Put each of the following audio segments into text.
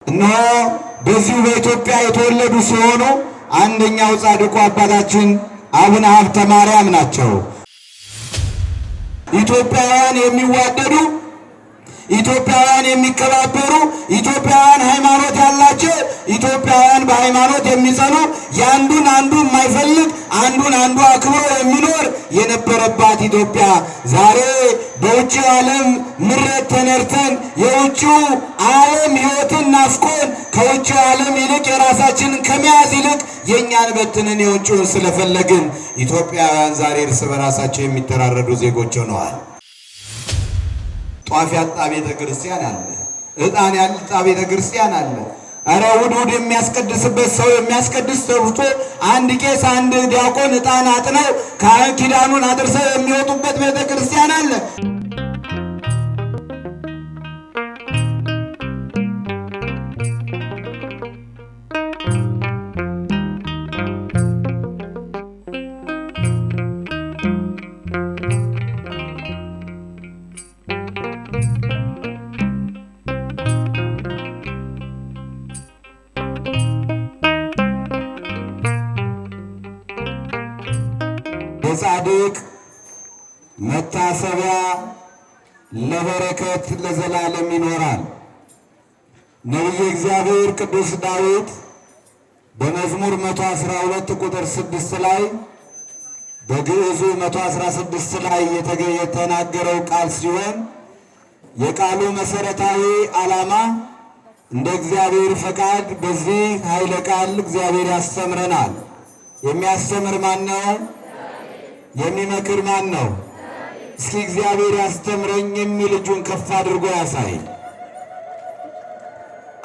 እነሆ በዚሁ በኢትዮጵያ የተወለዱ ሲሆኑ አንደኛው ጻድቁ አባታችን አቡነ ሀብተ ማርያም ናቸው። ኢትዮጵያውያን የሚዋደዱ፣ ኢትዮጵያውያን የሚከባበሩ፣ ኢትዮጵያውያን ሃይማኖት ያላቸው፣ ኢትዮጵያውያን በሃይማኖት የሚጸኑ፣ ያንዱን አንዱ የማይፈልግ አንዱን አንዱ አክብሮ የሚኖር የነበረባት ኢትዮጵያ ዛሬ በውጭው ዓለም ምሬት ተነርተን የውጭው ዓለም ሕይወትን ናፍቆን ከውጭው ዓለም ይልቅ የራሳችንን ከመያዝ ይልቅ የእኛን በትንን የውጭውን ስለፈለግን ኢትዮጵያውያን ዛሬ እርስ በራሳቸው የሚተራረዱ ዜጎች ሆነዋል። ጧፍ ያጣ ቤተ ክርስቲያን አለ፣ ዕጣን ያጣ ቤተ ክርስቲያን አለ። እረ ውድ የሚያስቀድስበት ሰው የሚያስቀድስ ተብቶ አንድ ቄስ አንድ ዲያቆን ዕጣን አጥነው ኪዳኑን አድርሰው የሚወጡበት ቤተ ክርስቲያን አለ። የጻድቅ መታሰቢያ ለበረከት ለዘላለም ይኖራል። ነቢየ እግዚአብሔር ቅዱስ ዳዊት በመዝሙር 112 ቁጥር 6 ላይ በግዕዙ 116 ላይ የተናገረው ቃል ሲሆን የቃሉ መሰረታዊ ዓላማ እንደ እግዚአብሔር ፈቃድ በዚህ ኃይለ ቃል እግዚአብሔር ያስተምረናል። የሚያስተምር ማን ነው? የሚመክር ማን ነው? እስኪ እግዚአብሔር ያስተምረኝ የሚል እጁን ከፍ አድርጎ ያሳይ።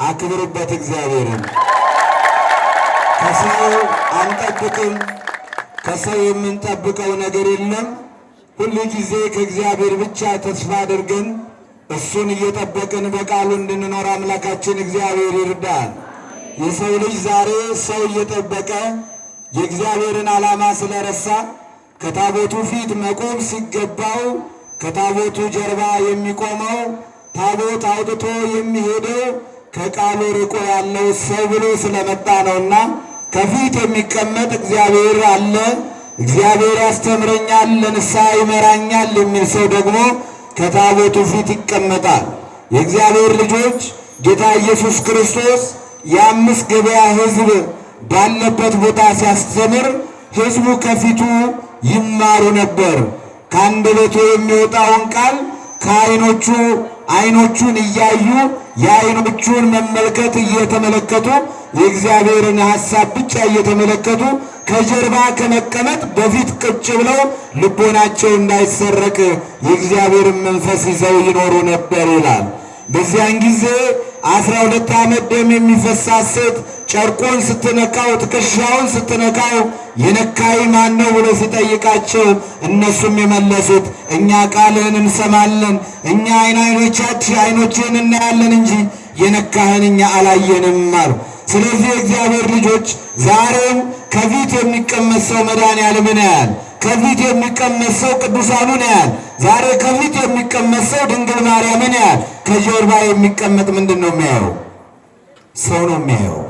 አክብሩበት እግዚአብሔርን። ከሰው አንጠብቅም፣ ከሰው የምንጠብቀው ነገር የለም። ሁሉ ጊዜ ከእግዚአብሔር ብቻ ተስፋ አድርገን እሱን እየጠበቅን በቃሉ እንድንኖር አምላካችን እግዚአብሔር ይርዳል። የሰው ልጅ ዛሬ ሰው እየጠበቀ የእግዚአብሔርን ዓላማ ስለረሳ ከታቦቱ ፊት መቆም ሲገባው ከታቦቱ ጀርባ የሚቆመው ታቦት አውጥቶ የሚሄደው ከቃሉ ርቆ ያለው ሰው ብሎ ስለመጣ ነውና ከፊት የሚቀመጥ እግዚአብሔር አለ። እግዚአብሔር ያስተምረኛል፣ ለንስሐ ይመራኛል የሚል ሰው ደግሞ ከታቦቱ ፊት ይቀመጣል። የእግዚአብሔር ልጆች ጌታ ኢየሱስ ክርስቶስ የአምስት ገበያ ሕዝብ ባለበት ቦታ ሲያስተምር ሕዝቡ ከፊቱ ይማሩ ነበር። ከአንደበቱ የሚወጣውን ቃል አይኖቹን እያዩ የአይኖቹን መመልከት እየተመለከቱ የእግዚአብሔርን ሐሳብ ብቻ እየተመለከቱ ከጀርባ ከመቀመጥ በፊት ቁጭ ብለው ልቦናቸው እንዳይሰረቅ የእግዚአብሔርን መንፈስ ይዘው ይኖሩ ነበር ይላል። በዚያን ጊዜ 12 ዓመት ደም የሚፈሳት ሴት ጨርቁን ስትነካው ትከሻውን ስትነካው የነካይ ማን ነው ብሎ ሲጠይቃቸው እነሱም የመለሱት እኛ ቃልህን እንሰማለን፣ እኛ አይኖችን እናያለን እንጂ የነካህን እኛ አላየንም አሉ። ስለዚህ የእግዚአብሔር ልጆች ዛሬም ከፊት የሚቀመጥ ሰው መድኃኔዓለምን ያያል። ከፊት የሚቀመጥ ሰው ቅዱሳኑን ያያል። ዛሬ ከፊት የሚቀመጥ ሰው ድንግል ማርያምን ያያል። ከጀርባ የሚቀመጥ ምንድን ነው የሚያየው? ሰው ነው የሚያየው፣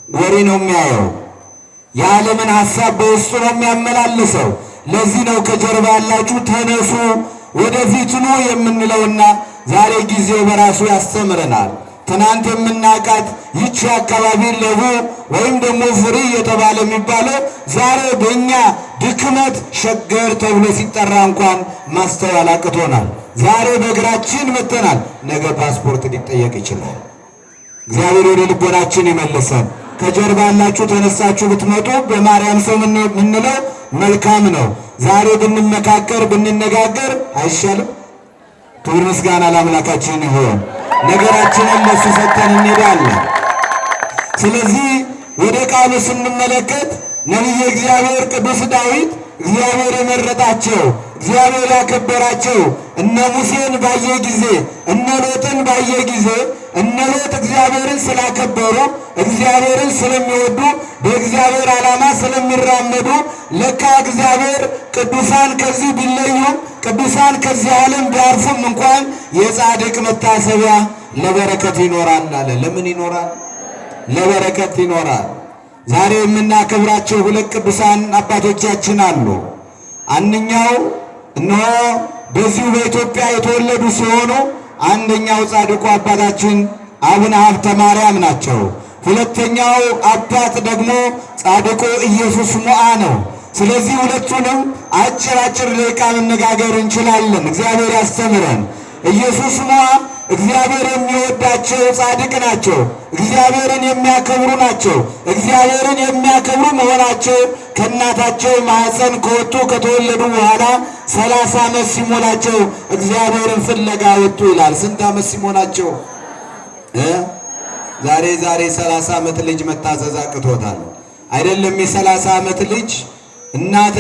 ወሬ ነው የሚያየው፣ የዓለምን ሐሳብ በውስጡ ነው የሚያመላልሰው። ለዚህ ነው ከጀርባ ያላችሁ ተነሱ ወደፊት ኑ የምንለውና ዛሬ ጊዜው በራሱ ያስተምረናል። ትናንት የምናቃት ይቺ አካባቢ ለቡ ወይም ደግሞ ፍሪ የተባለ የሚባለው ዛሬ በእኛ ድክመት ሸገር ተብሎ ሲጠራ እንኳን ማስተዋል አቅቶናል። ዛሬ በእግራችን መተናል፣ ነገ ፓስፖርት ሊጠየቅ ይችላል። እግዚአብሔር ወደ ልቦናችን ይመልሰን። ከጀርባ ያላችሁ ተነሳችሁ ብትመጡ በማርያም ሰው ምንለው መልካም ነው። ዛሬ ብንመካከር ብንነጋገር አይሻልም? ክብር ምስጋና ለአምላካችን ይሁን። ነገራችንን ለሱ ሰጥተን እንሄዳለን። ስለዚህ ወደ ቃሉ ስንመለከት ነቢየ እግዚአብሔር ቅዱስ ዳዊት እግዚአብሔር የመረጣቸው እግዚአብሔር ያከበራቸው እነ ሙሴን ባየ ጊዜ እነ ሎጥን ባየ ጊዜ እነ ሎጥ እግዚአብሔርን ስላከበሩ እግዚአብሔርን ስለሚወዱ በእግዚአብሔር ዓላማ ስለሚራመዱ ለካ እግዚአብሔር ቅዱሳን ከዚህ ቢለዩም ቅዱሳን ከዚህ ዓለም ቢያርፉም እንኳን የጻድቅ መታሰቢያ ለበረከት ይኖራል አለ። ለምን ይኖራል? ለበረከት ይኖራል። ዛሬ የምናከብራቸው ሁለት ቅዱሳን አባቶቻችን አሉ። አንደኛው እነሆ በዚሁ በኢትዮጵያ የተወለዱ ሲሆኑ አንደኛው ጻድቁ አባታችን አቡነ ሀብተ ማርያም ናቸው። ሁለተኛው አባት ደግሞ ጻድቁ ኢየሱስ ሞዐ ነው። ስለዚህ ሁለቱንም አጭር ደቂቃ መነጋገር እንችላለን። እግዚአብሔር ያስተምረን። ኢየሱስ ሞዐ እግዚአብሔር የሚወዳቸው ጻድቅ ናቸው። እግዚአብሔርን የሚያከብሩ ናቸው። እግዚአብሔርን የሚያከብሩ መሆናቸው ከእናታቸው ማኅፀን ከወጡ ከተወለዱ በኋላ 30 ዓመት ሲሞላቸው እግዚአብሔርን ፍለጋ ወጡ ይላል። ስንት ዓመት ሲሞላቸው? ዛሬ 30 ዓመት ልጅ መታዘዝ አቅቶታል አይደለም? የ30 ዓመት ልጅ እናት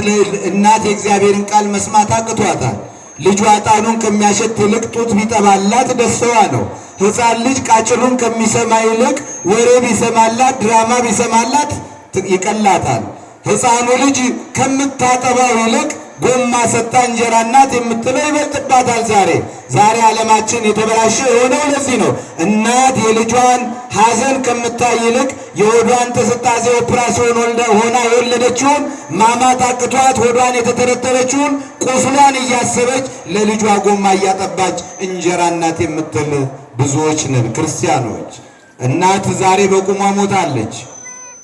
የእግዚአብሔርን ቃል መስማት አቅቷታል። ልጇ ዕጣኑን ከሚያሸት ይልቅ ጡት ቢጠባላት ደስታዋ ነው። ሕፃን ልጅ ቃጭሉን ከሚሰማ ይልቅ ወሬ ቢሰማላት ድራማ ቢሰማላት ይቀላታል። ሕፃኑ ልጅ ከምታጠባው ይልቅ ጎማ ሰጣ እንጀራ እናት የምትለው ይበልጥባታል። ዛሬ ዓለማችን የተበላሸ የሆነው ለዚህ ነው። እናት የልጇን ሐዘን ከምታይ ይልቅ የሆዷን ተስጣዜ ኦፕራሲዮን ሆና የወለደችውን ማማት አቅቷት ሆዷን የተተረተረችውን ቁስሏን እያሰበች ለልጇ ጎማ እያጠባች እንጀራ እናት የምትል ብዙዎች ነን ክርስቲያኖች። እናት ዛሬ በቁሟ ሞታለች።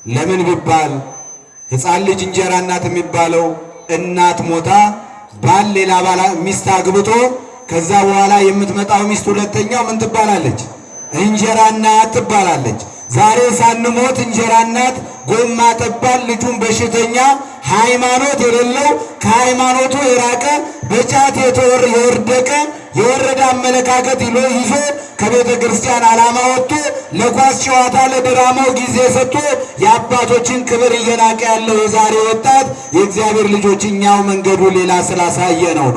ለምን ቢባል ሕፃን ልጅ እንጀራ እናት የሚባለው እናት ሞታ ባል ሌላ ባላ ሚስት አግብቶ ከዛ በኋላ የምትመጣው ሚስት ሁለተኛው ምን ትባላለች? እንጀራ እናት ትባላለች። ዛሬ ሳንሞት እንጀራ እናት ጎማ ጠባል ልጁን በሽተኛ ሃይማኖት የሌለው ከሃይማኖቱ የራቀ በጫት የወደቀ የወረደ አመለካከት ይዞ ከቤተ ክርስቲያን ዓላማ ወጥቶ ለኳስ ጨዋታ ለድራማው ጊዜ ሰጥቶ የአባቶችን ክብር እየናቀ ያለው የዛሬ ወጣት የእግዚአብሔር ልጆች እኛው መንገዱ ሌላ ስላሳየ ነው።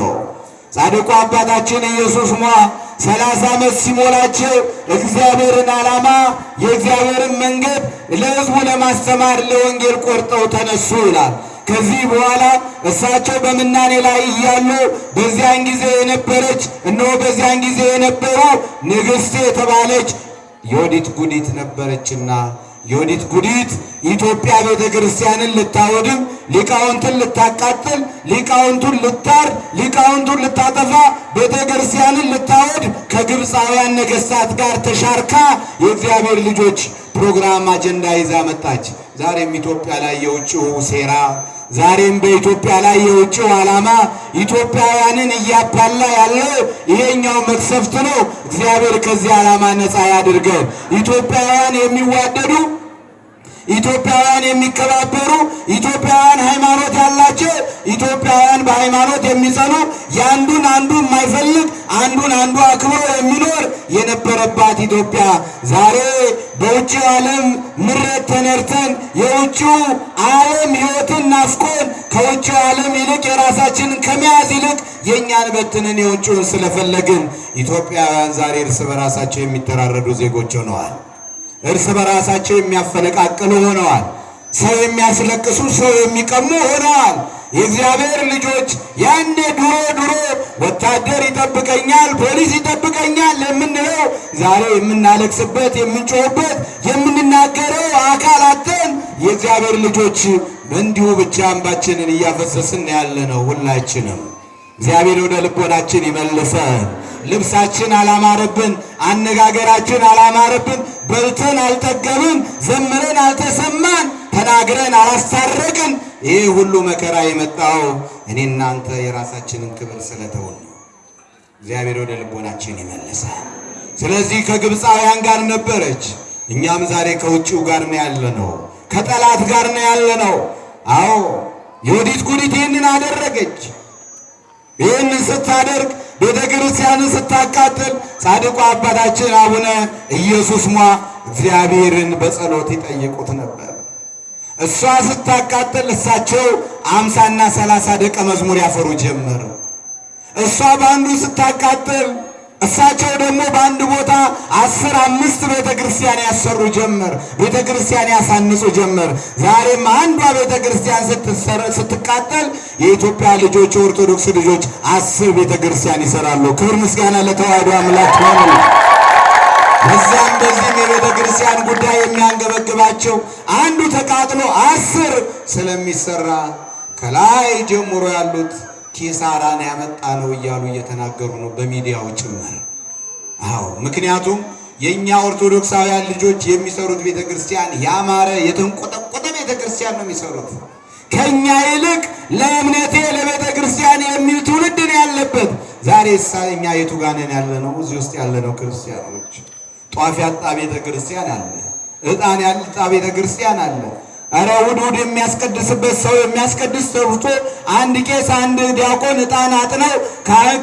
ጻድቁ አባታችን ኢየሱስ ሞዐ 30 ዓመት ሲሞላቸው እግዚአብሔርን ዓላማ የእግዚአብሔርን መንገድ ለሕዝቡ ለማስተማር ለወንጌል ቆርጠው ተነሱ ይላል። ከዚህ በኋላ እሳቸው በምናኔ ላይ እያሉ በዚያን ጊዜ የነበረች በዚያን ጊዜ የነበሩ ንግሥት የተባለች ዮዲት ጉዲት ነበረችና ዮዲት ጉዲት ኢትዮጵያ ቤተ ክርስቲያንን ልታወድም፣ ሊቃውንትን ልታቃጥል፣ ሊቃውንቱን ልታርድ፣ ሊቃውንቱን ልታጠፋ፣ ቤተ ክርስቲያንን ልታወድ ከግብፃውያን ነገሥታት ጋር ተሻርካ የእግዚአብሔር ልጆች ፕሮግራም አጀንዳ ይዛ መጣች። ዛሬም ኢትዮጵያ ላይ የውጭው ሴራ፣ ዛሬም በኢትዮጵያ ላይ የውጭው ዓላማ ኢትዮጵያውያንን እያባላ ያለው ይሄኛው መቅሰፍት ነው። እግዚአብሔር ከዚህ ዓላማ ነፃ ያድርገን። ኢትዮጵያውያን የሚዋደዱ፣ ኢትዮጵያውያን የሚከባበሩ፣ ኢትዮጵያውያን ሃይማኖት ያላቸው፣ ኢትዮጵያውያን በሃይማኖት የሚጸኑ፣ የአንዱን አንዱ የማይፈልግ አንዱን አንዱ አክብሮ የሚኖር የነበረባት ኢትዮጵያ ዛሬ በውጭው ዓለም ምሬት ተነርተን የውጭው ዓለም ሕይወትን ናፍቆን ከውጭው ዓለም ይልቅ የራሳችንን ከመያዝ ይልቅ የእኛን በትንን የውጭውን ስለፈለግን ኢትዮጵያውያን ዛሬ እርስ በራሳቸው የሚተራረዱ ዜጎች ሆነዋል። እርስ በራሳቸው የሚያፈነቃቅሉ ሆነዋል። ሰው የሚያስለቅሱ፣ ሰው የሚቀሙ ሆነዋል። የእግዚአብሔር ልጆች ያኔ ድሮ ወታደር ይጠብቀኛል፣ ፖሊስ ይጠብቀኛል የምንለው ዛሬ የምናለቅስበት፣ የምንጮህበት፣ የምንናገረው አካል አጥተን የእግዚአብሔር ልጆች እንዲሁ ብቻ እንባችንን እያፈሰስን ያለ ነው ሁላችንም። እግዚአብሔር ወደ ልቦናችን ይመልሰን። ልብሳችን አላማረብን፣ አነጋገራችን አላማረብን፣ በልተን አልጠገብን፣ ዘምረን አልተሰማን፣ ተናግረን አላስታረቅን። ይህ ሁሉ መከራ የመጣው እኔ እናንተ የራሳችንን ክብር ስለተውን ነው። እግዚአብሔር ወደ ልቦናችን ይመልሰን። ስለዚህ ከግብፃውያን ጋር ነበረች፣ እኛም ዛሬ ከውጭው ጋር ነው ያለነው፣ ከጠላት ጋር ነው ያለነው። አዎ ዮዲት ጉዲት ይህንን አደረገች። ይህንን ስታደርግ ቤተ ክርስቲያንን ስታቃጥል ጻድቁ አባታችን አቡነ ኢየሱስ ሞዐ እግዚአብሔርን በጸሎት ይጠይቁት ነበር። እሷ ስታቃጥል እሳቸው 50 እና 30 ደቀ መዝሙር ያፈሩ ጀመር። እሷ በአንዱ ስታቃጥል እሳቸው ደግሞ በአንድ ቦታ 15 ቤተ ክርስቲያን ያሰሩ ጀመር። ቤተ ክርስቲያን ያሳንጹ ጀመር። ዛሬም አንዷ ቤተ ክርስቲያን ስትቃጠል የኢትዮጵያ ልጆች የኦርቶዶክስ ልጆች 10 ቤተ ክርስቲያን ይሰራሉ። ክብር ምስጋና ለተዋሕዶ አምላክ ይሁን። በዛም በዚህም የቤተ ክርስቲያን ጉዳይ የሚያንገበግባቸው አንዱ ተቃጥሎ 10 ስለሚሰራ ከላይ ጀምሮ ያሉት ኪሳራን ያመጣ ነው እያሉ እየተናገሩ ነው በሚዲያው ጭምር። አዎ ምክንያቱም የኛ ኦርቶዶክሳውያን ልጆች የሚሰሩት ቤተ ክርስቲያን ያማረ የተንቆጠቆጠ ቤተ ክርስቲያን ነው የሚሰሩት። ከኛ ይልቅ ለእምነቴ ለቤተ ክርስቲያን የሚል ትውልድ ነው ያለበት። ዛሬ እኛ የቱ ጋር ነን ያለነው? እዚህ ውስጥ ያለነው ክርስቲያኖች ጧፍ ያጣ ቤተ ክርስቲያን አለ፣ ዕጣን ያጣ ቤተ ክርስቲያን አለ። አረ ውድ የሚያስቀድስበት ሰው የሚያስቀድስ ተብቶ አንድ ቄስ አንድ ዲያቆን ዕጣን አጥነው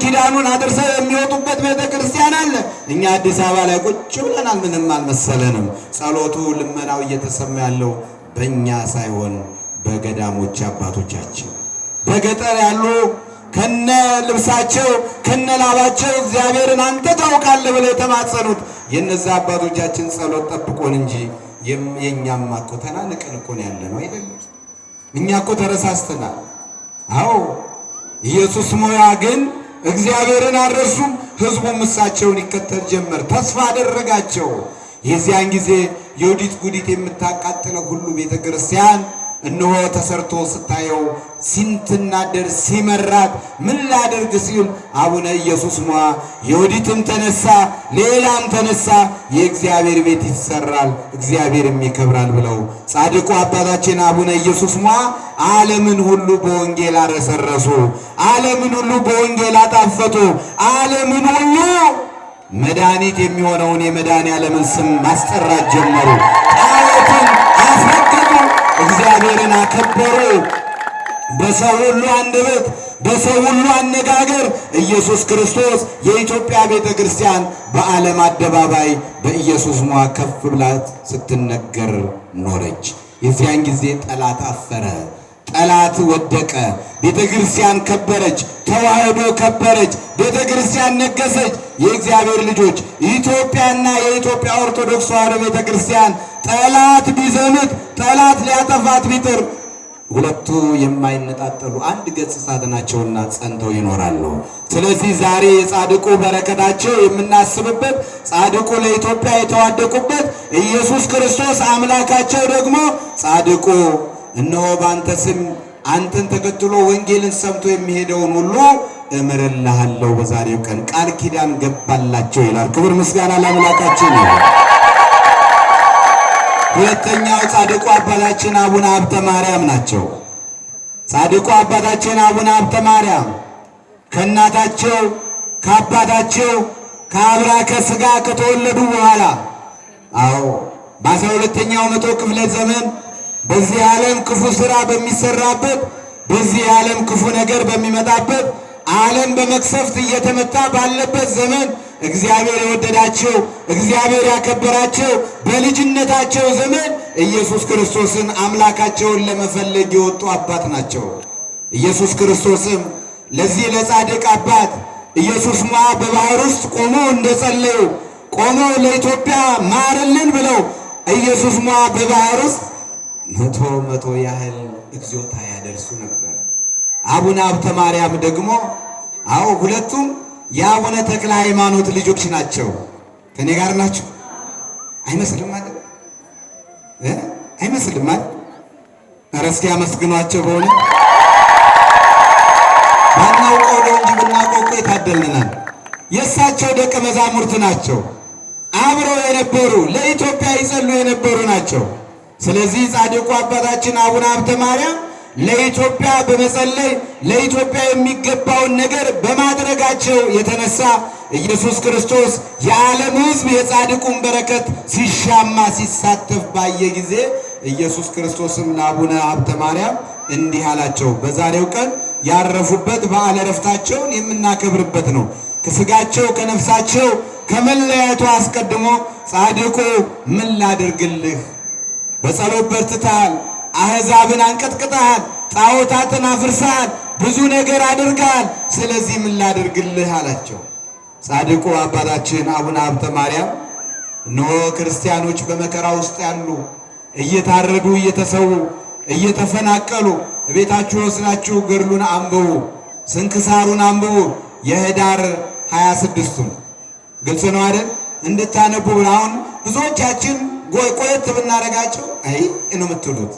ኪዳኑን አድርሰው የሚወጡበት ቤተ ክርስቲያን አለ። እኛ አዲስ አበባ ላይ ቁጭ ብለናል፣ ምንም አልመሰለንም። ጸሎቱ ልመናው እየተሰማ ያለው በእኛ ሳይሆን በገዳሞች አባቶቻችን በገጠር ያሉ ከነ ልብሳቸው ከነ ላባቸው እግዚአብሔርን አንተ ታውቃለህ ብለው የተማጸኑት የነዛ አባቶቻችን ጸሎት ጠብቆን እንጂ የኛማ እኮ ተናንቀን እኮ ነው ያለነው አይደለም። እኛ እኮ ተረሳስተናል። አዎ ኢየሱስ ሞያ ግን እግዚአብሔርን አልረሱም። ሕዝቡም እሳቸውን ይከተል ጀመር። ተስፋ አደረጋቸው። የዚያን ጊዜ የወዲት ጉዲት የምታቃጥለው ሁሉ ቤተ ክርስቲያን እነሆ ተሰርቶ ስታየው ሲንትናደር ሲመራት ምን ላድርግ ሲል አቡነ ኢየሱስ ሞዐ የወዲትም ተነሳ ሌላም ተነሳ የእግዚአብሔር ቤት ይሰራል እግዚአብሔርም ይከብራል ብለው ጻድቁ አባታችን አቡነ ኢየሱስ ሞዐ ዓለምን ሁሉ በወንጌል አረሰረሱ። ዓለምን ሁሉ በወንጌል አጣፈጡ። ዓለምን ሁሉ መድኃኒት የሚሆነውን የመድኃኔዓለምን ስም ማስጠራት ጀመሩ። ጣዖትን አስረገጡ። እግዚአብሔርን አከበሩ። በሰው ሁሉ አንደበት በሰው ሁሉ አነጋገር ኢየሱስ ክርስቶስ የኢትዮጵያ ቤተ ክርስቲያን በዓለም አደባባይ በኢየሱስ ሞዐ ከፍ ብላ ስትነገር ኖረች። የዚያን ጊዜ ጠላት አፈረ፣ ጠላት ወደቀ። ቤተ ክርስቲያን ከበረች፣ ተዋህዶ ከበረች፣ ቤተ ክርስቲያን ነገሰች። የእግዚአብሔር ልጆች ኢትዮጵያና የኢትዮጵያ ኦርቶዶክስ ተዋህዶ ቤተ ክርስቲያን ጠላት ቢዘምት ጠላት ሊያጠፋት ቢጥር ሁለቱ የማይነጣጠሉ አንድ ገጽታ ናቸውና ጸንተው ይኖራሉ። ስለዚህ ዛሬ የጻድቁ በረከታቸው የምናስብበት ጻድቁ ለኢትዮጵያ የተዋደቁበት ኢየሱስ ክርስቶስ አምላካቸው ደግሞ ጻድቁ እነሆ ባንተ ስም አንተን ተከትሎ ወንጌልን ሰምቶ የሚሄደውን ሁሉ እምርልሃለሁ በዛሬው ቀን ቃል ኪዳን ገባላቸው ይላል። ክብር ምስጋና ለአምላካችን ይሁን። ሁለተኛው ጻድቁ አባታችን አቡነ ሀብተ ማርያም ናቸው። ጻድቁ አባታችን አቡነ ሀብተ ማርያም ከእናታቸው ከአባታቸው ከአብራከ ሥጋ ከተወለዱ በኋላ በ12ኛው መቶ ክፍለ ዘመን በዚህ ዓለም ክፉ ሥራ በሚሰራበት በዚህ ዓለም ክፉ ነገር በሚመጣበት ዓለም በመቅሰፍት እየተመታ ባለበት ዘመን እግዚአብሔር የወደዳቸው እግዚአብሔር ያከበራቸው በልጅነታቸው ዘመን ኢየሱስ ክርስቶስን አምላካቸውን ለመፈለግ የወጡ አባት ናቸው። ኢየሱስ ክርስቶስም ለዚህ ለጻድቅ አባት ኢየሱስ ሞዐ በባህር ውስጥ ቆመው እንደጸለዩ ቆመው ለኢትዮጵያ ማርልን ብለው ኢየሱስ ሞዐ በባህር ውስጥ መቶ ያህል እግዚኦታ ያደርሱ ነበር። አቡነ ሀብተ ማርያም ደግሞ ሁለቱም የአቡነ ተክለ ሃይማኖት ልጆች ናቸው። ከኔ ጋር ናቸው። አይመስልም ማለት አይመስልም ማለት ኧረ እስኪ አመስግኗቸው። በሆነ ባናውቀው ነው እንጂ ብናውቀው እኮ የታደልናል። የእሳቸው ደቀ መዛሙርት ናቸው። አብረው የነበሩ ለኢትዮጵያ ይጸሉ የነበሩ ናቸው። ስለዚህ ጻድቁ አባታችን አቡነ ሀብተ ማርያም ለኢትዮጵያ በመጸለይ ለኢትዮጵያ የሚገባውን ነገር በማድረጋቸው የተነሳ ኢየሱስ ክርስቶስ የዓለም ሕዝብ የጻድቁን በረከት ሲሻማ ሲሳተፍ ባየ ጊዜ ኢየሱስ ክርስቶስም ለአቡነ ሀብተ ማርያም እንዲህ አላቸው። በዛሬው ቀን ያረፉበት በዓለ ዕረፍታቸውን የምናከብርበት ነው። ከሥጋቸው ከነፍሳቸው ከመለያየቱ አስቀድሞ ጻድቁ ምን ላድርግልህ? በጸሎት በርትተሃል፣ አሕዛብን አንቀጥቅጠሃል፣ ጣዖታትን አፍርሰሃል፣ ብዙ ነገር አድርገሃል። ስለዚህ ምን ላድርግልህ አላቸው። ጻድቁ አባታችን አቡነ ሀብተ ማርያም እነሆ ክርስቲያኖች በመከራ ውስጥ ያሉ እየታረዱ እየተሰዉ እየተፈናቀሉ ቤታችሁ ወስዳችሁ ገድሉን አንብቡ፣ ስንክሳሩን አንብቡ። የኅዳር 26ቱን ግልጽ ነው አይደል? እንድታነቡ አሁን ብዙዎቻችን ቆየት ብናረጋቸው አይ ነው የምትሉት።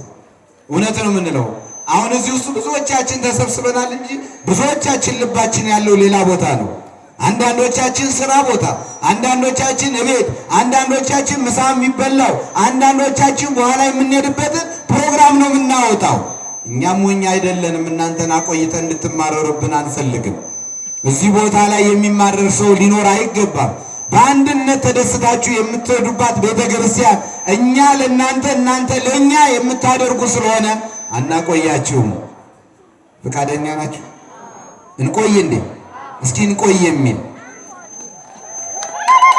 እውነት ነው የምንለው። አሁን እዚህ ውስጥ ብዙዎቻችን ተሰብስበናል እንጂ ብዙዎቻችን ልባችን ያለው ሌላ ቦታ ነው። አንዳንዶቻችን ስራ ቦታ፣ አንዳንዶቻችን እቤት፣ አንዳንዶቻችን ምሳ የሚበላው፣ አንዳንዶቻችን በኋላ የምንሄድበትን ፕሮግራም ነው የምናወጣው። እኛም ሞኝ አይደለንም። እናንተን አቆይተን እንድትማረሩብን አንፈልግም። እዚህ ቦታ ላይ የሚማረር ሰው ሊኖር አይገባም። በአንድነት ተደስታችሁ የምትሄዱባት ቤተ ክርስቲያን እኛ ለእናንተ እናንተ ለእኛ የምታደርጉ ስለሆነ አናቆያችሁም። ፈቃደኛ ናችሁ? እንቆይ እንዴ? እስኪ እንቆይ የሚል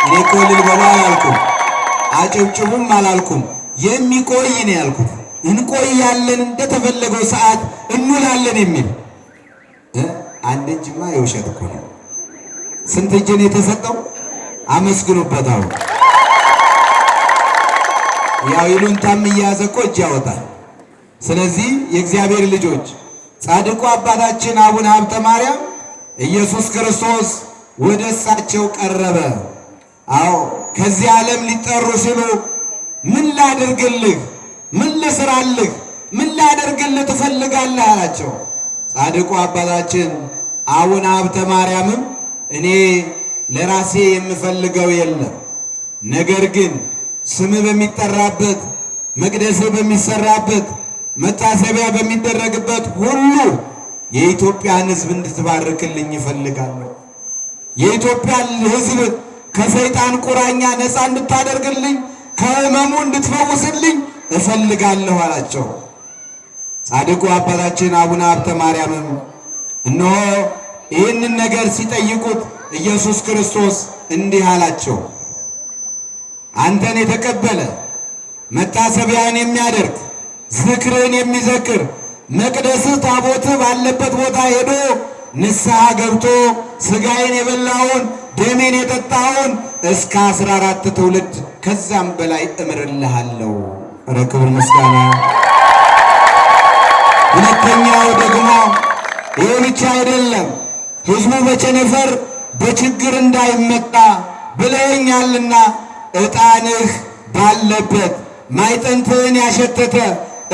እኔ እኮ ልልበሉ አላልኩም፣ አጨብጭቡም አላልኩም። የሚቆይ ነው ያልኩት። እንቆያለን፣ እንደተፈለገው ሰዓት እንውላለን የሚል አንድ እጅማ የውሸት እኮ ነው። ስንት እጅ ነው የተሰጠው? አመስግኑበት። አሁን ያው ይሉንታም እያዘ እኮ እጅ ያወጣል። ስለዚህ የእግዚአብሔር ልጆች ጻድቁ አባታችን አቡነ ሀብተ ማርያም ኢየሱስ ክርስቶስ ወደ እሳቸው ቀረበ። አዎ ከዚህ ዓለም ሊጠሩ ሲሉ ምን ላድርግልህ፣ ምን ልስራልህ፣ ምን ላደርግልህ ትፈልጋለህ አላቸው። ጻድቁ አባታችን አቡነ ሀብተ ማርያምም እኔ ለራሴ የምፈልገው የለም፣ ነገር ግን ስም በሚጠራበት መቅደስ በሚሰራበት መታሰቢያ በሚደረግበት ሁሉ የኢትዮጵያን ሕዝብ እንድትባርክልኝ ይፈልጋለሁ። የኢትዮጵያን ሕዝብ ከሰይጣን ቁራኛ ነፃ እንድታደርግልኝ፣ ከሕመሙ እንድትፈውስልኝ እፈልጋለሁ አላቸው። ጻድቁ አባታችን አቡነ ሀብተ ማርያምም እነሆ ይህንን ነገር ሲጠይቁት ኢየሱስ ክርስቶስ እንዲህ አላቸው። አንተን የተቀበለ መታሰቢያን የሚያደርግ ዝክርን የሚዘክር መቅደስህ ታቦትህ ባለበት ቦታ ሄዶ ንስሐ ገብቶ ሥጋዬን የበላውን ደሜን የጠጣውን እስከ 14 ትውልድ ከዛም በላይ እምርልሃለሁ። ኧረ ክብር ምስጋና። ሁለተኛው ደግሞ ይህ ብቻ አይደለም፣ ሕዝቡ በቸነፈር በችግር እንዳይመጣ ብለኸኛልና ዕጣንህ ባለበት ማዕጠንትህን ያሸተተ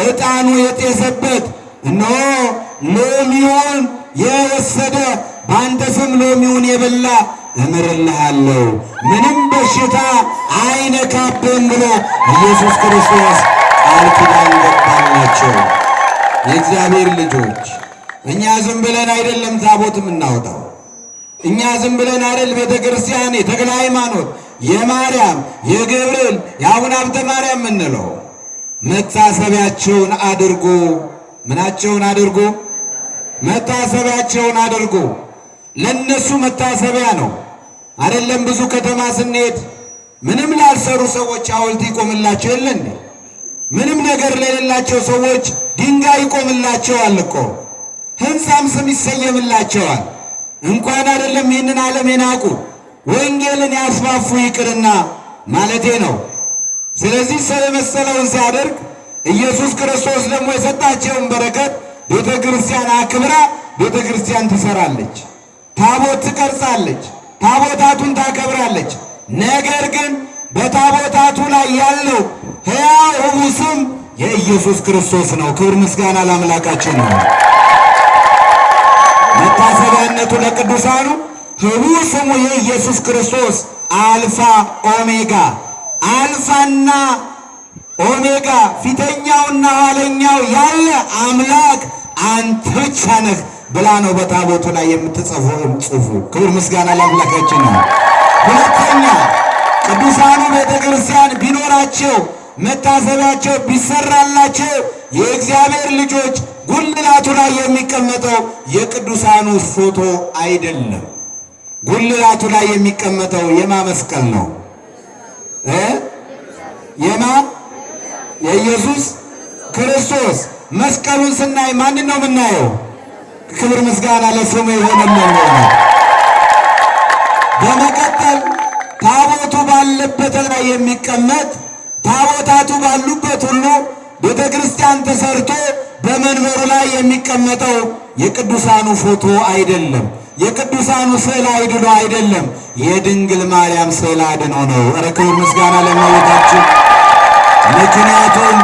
ዕጣኑ የጤሰበት እነሆ ሎሚውን የወሰደ በአንተ ስም ሎሚውን የበላ እምርልሃለሁ፣ ምንም በሽታ አይነካብህም ብሎ ኢየሱስ ክርስቶስ ቃል ኪዳን ገባላቸው። የእግዚአብሔር ልጆች እኛ ዝም ብለን አይደለም ታቦት የምናወጣው። እኛ ዝም ብለን አይደል ቤተ ክርስቲያን የተክለ ሃይማኖት፣ የማርያም፣ የገብርኤል፣ የአቡነ ሀብተ ማርያም የምንለው። መታሰቢያቸውን አድርጎ ምናቸውን አድርጎ መታሰቢያቸውን አድርጎ ለነሱ መታሰቢያ ነው አይደለም። ብዙ ከተማ ስንሄድ ምንም ላልሰሩ ሰዎች ሐውልት ይቆምላቸው የለ እንዴ? ምንም ነገር ለሌላቸው ሰዎች ድንጋይ ይቆምላቸዋል እኮ፣ ሕንፃም ስም ይሰየምላቸዋል። እንኳን አይደለም ይህንን ዓለም የናቁ ወንጌልን ያስፋፉ ይቅርና ማለቴ ነው። ስለዚህ ሰው የመሰለውን ሲያደርግ ኢየሱስ ክርስቶስ ደግሞ የሰጣቸውን በረከት ቤተ ክርስቲያን አክብራ ቤተ ክርስቲያን ትሰራለች፣ ታቦት ትቀርጻለች፣ ታቦታቱን ታከብራለች። ነገር ግን በታቦታቱ ላይ ያለው ሕያው ሕቡዕ ስም የኢየሱስ ክርስቶስ ነው። ክብር ምስጋና ለአምላካችን ነው። መታሰቢያነቱ ለቅዱሳኑ ሕቡዕ ስሙ የኢየሱስ ክርስቶስ አልፋ ኦሜጋ፣ አልፋና ኦሜጋ ፊተኛውና ኋለኛው ያለ አምላክ አንተ ብቻ ነህ ብላ ነው በታቦቱ ላይ የምትጽፈው ጽሑፉ። ክብር ምስጋና ለአምላካችን ነው። ሁለተኛ ቅዱሳኑ ቤተ ክርስቲያን ቢኖራቸው መታሰቢያቸው ቢሰራላቸው የእግዚአብሔር ልጆች ጉልላቱ ላይ የሚቀመጠው የቅዱሳኑ ፎቶ አይደለም። ጉልላቱ ላይ የሚቀመጠው የማ መስቀል ነው? የማ የኢየሱስ ክርስቶስ መስቀሉን ስናይ ማንን ነው የምናየው? ክብር ምስጋና ለስሙ ይሆንልን። በመቀጠል ታቦቱ ባለበት ላይ የሚቀመጥ ታቦታቱ ባሉበት ሁሉ ቤተ ክርስቲያን ተሰርቶ በመንበሩ ላይ የሚቀመጠው የቅዱሳኑ ፎቶ አይደለም። የቅዱሳኑ ስዕል አድኖ አይደለም፣ የድንግል ማርያም ስዕል አድኖ ነው። ኧረ ክብር ምስጋና ለእመቤታችን። ምክንያቱም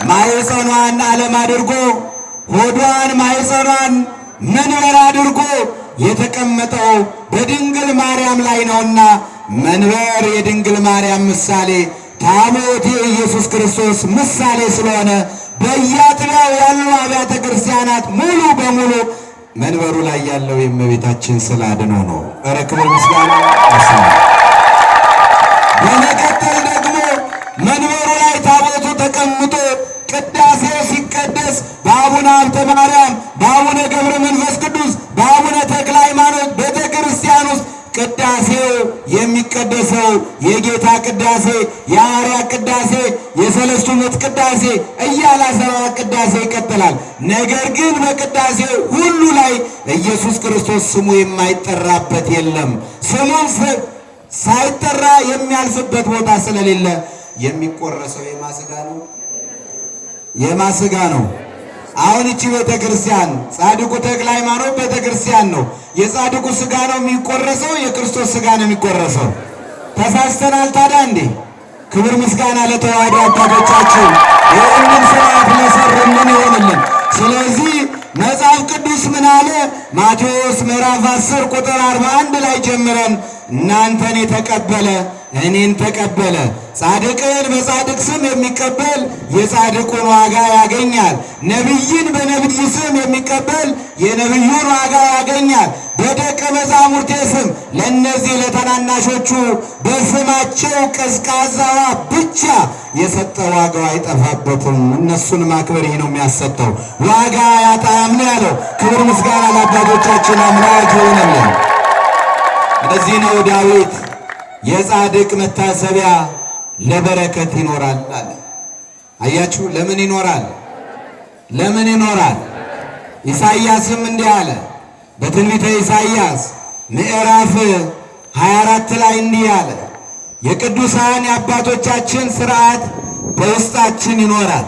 ማኅፀኗን ዓለም አድርጎ ሆዷን ማኅፀኗን መንበር አድርጎ የተቀመጠው በድንግል ማርያም ላይ ነውና መንበር የድንግል ማርያም ምሳሌ፣ ታቦት የኢየሱስ ክርስቶስ ምሳሌ ስለሆነ በየአጥቢያው ያሉ አብያተ ክርስቲያናት ሙሉ በሙሉ መንበሩ ላይ ያለው የእመቤታችን ስዕል አድኖ ነው። ኧረ ክብር ምስጋና ይስማ። በመቀጠል ደግሞ መንበሩ ላይ ታቦቱ ተቀምጦ ቅዳሴው ሲቀደስ በአቡነ ሀብተ ማርያም፣ በአቡነ ገብረ መንፈስ ቅዱስ፣ በአቡነ ተክለ ሃይማኖት ቤተ ክርስቲያን ውስጥ ቅዳሴው የሚቀደሰው የጌታ ቅዳሴ፣ የሐዋርያት ቅዳሴ፣ የሰለስቱ ምዕት ቅዳሴ እያለ 14 ቅዳሴ ይቀጥላል። ነገር ግን በቅዳሴው ሁሉ ላይ ኢየሱስ ክርስቶስ ስሙ የማይጠራበት የለም። ስሙም ሳይጠራ የሚያልፍበት ቦታ ስለሌለ የሚቆረሰው የማስጋ ነው የማስጋ ነው። አሁን እቺ ቤተ ክርስቲያን ጻድቁ ተክለ ሃይማኖት ቤተ ክርስቲያን ነው። የጻድቁ ስጋ ነው የሚቆረሰው፣ የክርስቶስ ስጋ ነው የሚቆረሰው። ተሳስተናል ታዲያ እንዴ? ክብር ምስጋና ለተዋሕዶ አባቶቻችን ይህንን ስርዓት ለሰሩልን ይሆንልን። ስለዚህ መጽሐፍ ቅዱስ ምን አለ? ማቴዎስ ምዕራፍ 10 ቁጥር 41 ላይ ጀምረን እናንተን የተቀበለ እኔን ተቀበለ፣ ጻድቅን በጻድቅ ስም የሚቀበል የጻድቁን ዋጋ ያገኛል፣ ነቢይን በነቢይ ስም የሚቀበል የነቢዩን ዋጋ ያገኛል። በደቀ መዛሙርቴ ስም ለእነዚህ ለተናናሾቹ በስማቸው ቀዝቃዛ ውሃ ብቻ የሰጠ ዋጋው አይጠፋበትም። እነሱን ማክበር ይህ ነው የሚያሰጠው፣ ዋጋ ያጣም ነው ያለው። ክብር ምስጋና ለአባቶቻችን አምላክ ይሆንልን። ለዚህ ነው ዳዊት የጻድቅ መታሰቢያ ለበረከት ይኖራል አለ። አያችሁ፣ ለምን ይኖራል? ለምን ይኖራል? ኢሳይያስም እንዲህ አለ በትንቢተ ኢሳይያስ ምዕራፍ 24 ላይ እንዲህ አለ፣ የቅዱሳን የአባቶቻችን ሥርዓት በውስጣችን ይኖራል።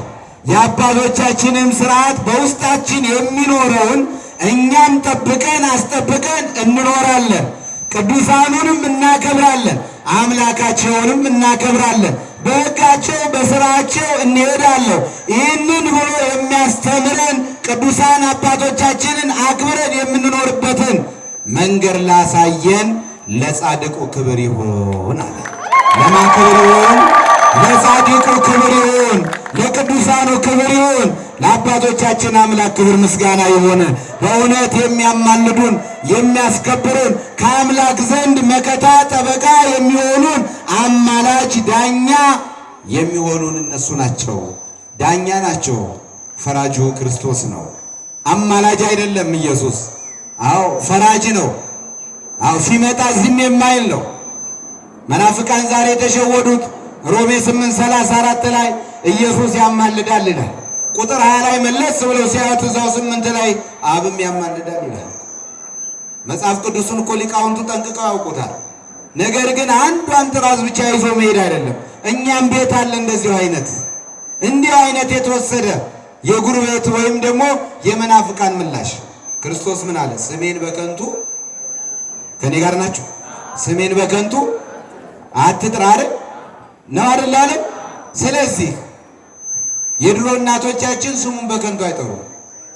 የአባቶቻችንም ሥርዓት በውስጣችን የሚኖረውን እኛም ጠብቀን አስጠብቀን እንኖራለን። ቅዱሳኑንም እናከብራለን፣ አምላካቸውንም እናከብራለን፣ በሕጋቸው በሥራቸው እንሄዳለን። ይህንን ብሎ የሚያስተምረን ቅዱሳን አባቶቻችንን አክብረን የምንኖርበትን መንገድ ላሳየን ለጻድቁ ክብር ይሁን አለ። ለማን ክብር ይሁን? ለጻድቁ ክብር ይሁን፣ ለቅዱሳኑ ክብር ይሁን፣ ለአባቶቻችን አምላክ ክብር ምስጋና ይሁን። በእውነት የሚያማልዱን የሚያስከብሩን ከአምላክ ዘንድ መከታ ጠበቃ የሚሆኑን አማላጅ ዳኛ የሚሆኑን እነሱ ናቸው። ዳኛ ናቸው። ፈራጁ ክርስቶስ ነው። አማላጅ አይደለም ኢየሱስ። አዎ ፈራጅ ነው። አዎ ሲመጣ ዝም የማይል ነው። መናፍቃን ዛሬ የተሸወዱት ሮሜ 8:34 ላይ ኢየሱስ ያማልዳል ይላል። ቁጥር 20 ላይ መለስ ብለው ሲያዩት እዛው 8 ላይ አብም ያማልዳል ይላል። መጽሐፍ ቅዱስን እኮ ሊቃውንቱ ጠንቅቀው ያውቁታል። ነገር ግን አንዷን ጥራዝ ብቻ ይዞ መሄድ አይደለም። እኛም ቤት አለ እንደዚሁ አይነት እንዲህ አይነት የተወሰደ የጉርቤት ወይም ደግሞ የመናፍቃን ምላሽ። ክርስቶስ ምን አለ? ስሜን በከንቱ ከኔ ጋር ናችሁ፣ ስሜን በከንቱ አትጥራ አይደል ነው አይደል አለ። ስለዚህ የድሮ እናቶቻችን ስሙን በከንቱ አይጠሩም።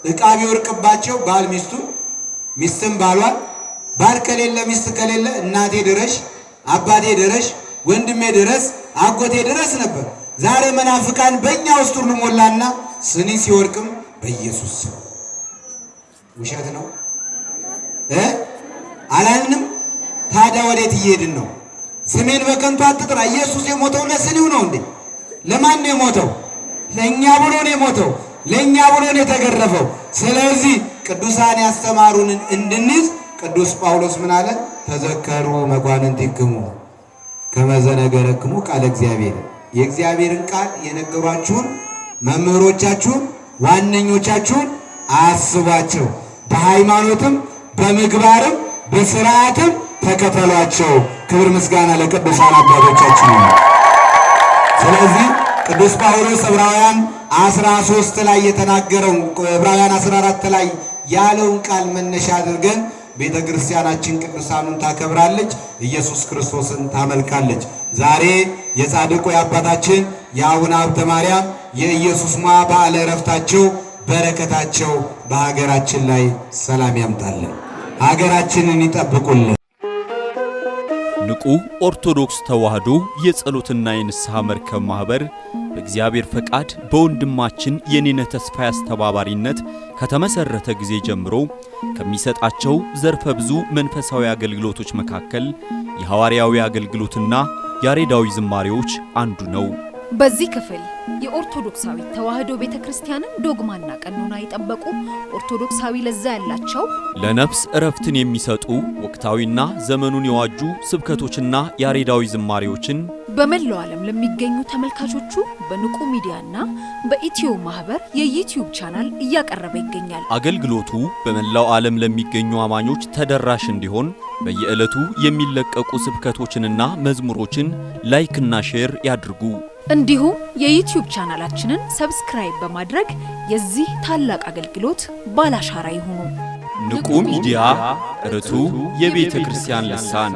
ዕቃ ቢወርቅባቸው ባል ሚስቱን፣ ሚስትም ባሏን፣ ባል ከሌለ ሚስት ከሌለ እናቴ ድረሽ፣ አባቴ ድረሽ፣ ወንድሜ ድረስ፣ አጎቴ ድረስ ነበር። ዛሬ መናፍቃን በእኛ ውስጥ ሁሉ ሞላና ስኒ ሲወርቅም በኢየሱስ ውሸት ነው አላልንም? ታዲያ ወዴት እየሄድን ነው? ስሜን በከንቱ አትጥራ። ኢየሱስ የሞተው ለስኒው ነው እንዴ? ለማን ነው የሞተው? ለእኛ ብሎ ነው የሞተው፣ ለእኛ ብሎ ነው የተገረፈው። ስለዚህ ቅዱሳን ያስተማሩንን እንድንይዝ ቅዱስ ጳውሎስ ምን አለ? ተዘከሩ መኳንንቲክሙ ከመ ዘነገረክሙ ቃለ እግዚአብሔር። የእግዚአብሔርን ቃል የነገሯችሁን መምህሮቻችሁን ዋነኞቻችሁን አስቧቸው፣ በሃይማኖትም በምግባርም በሥርዓትም ተከተሏቸው። ክብር ምስጋና ለቅዱሳን አባቶቻችን ነው። ስለዚህ ቅዱስ ጳውሎስ ዕብራውያን 13 ላይ የተናገረው ዕብራውያን 14 ላይ ያለውን ቃል መነሻ አድርገን ቤተክርስቲያናችን ቅዱሳኑን ታከብራለች፣ ኢየሱስ ክርስቶስን ታመልካለች። ዛሬ የጻድቁ የአባታችን የአቡነ ሀብተ ማርያም የኢየሱስ ሞዐ በዓለ ዕረፍታቸው በረከታቸው በሀገራችን ላይ ሰላም ያምጣልን፣ ሀገራችንን ይጠብቁልን። ንቁ ኦርቶዶክስ ተዋሕዶ የጸሎትና የንስሐ መርከብ ማህበር በእግዚአብሔር ፈቃድ በወንድማችን የኔነ ተስፋዬ አስተባባሪነት ከተመሰረተ ጊዜ ጀምሮ ከሚሰጣቸው ዘርፈ ብዙ መንፈሳዊ አገልግሎቶች መካከል የሐዋርያዊ አገልግሎትና ያሬዳዊ ዝማሬዎች አንዱ ነው። በዚህ ክፍል የኦርቶዶክሳዊ ተዋሕዶ ቤተክርስቲያንን ዶግማና ቀኖና የጠበቁ ኦርቶዶክሳዊ ለዛ ያላቸው ለነፍስ ዕረፍትን የሚሰጡ ወቅታዊና ዘመኑን የዋጁ ስብከቶችና ያሬዳዊ ዝማሬዎችን በመላው ዓለም ለሚገኙ ተመልካቾቹ በንቁ ሚዲያና በኢትዮ ማህበር የዩቲዩብ ቻናል እያቀረበ ይገኛል። አገልግሎቱ በመላው ዓለም ለሚገኙ አማኞች ተደራሽ እንዲሆን በየዕለቱ የሚለቀቁ ስብከቶችንና መዝሙሮችን ላይክና ሼር ያድርጉ። እንዲሁም የዩቲዩብ ቻናላችንን ሰብስክራይብ በማድረግ የዚህ ታላቅ አገልግሎት ባላሻራ ይሁኑ። ንቁ ሚዲያ ርቱ የቤተ ክርስቲያን ልሳን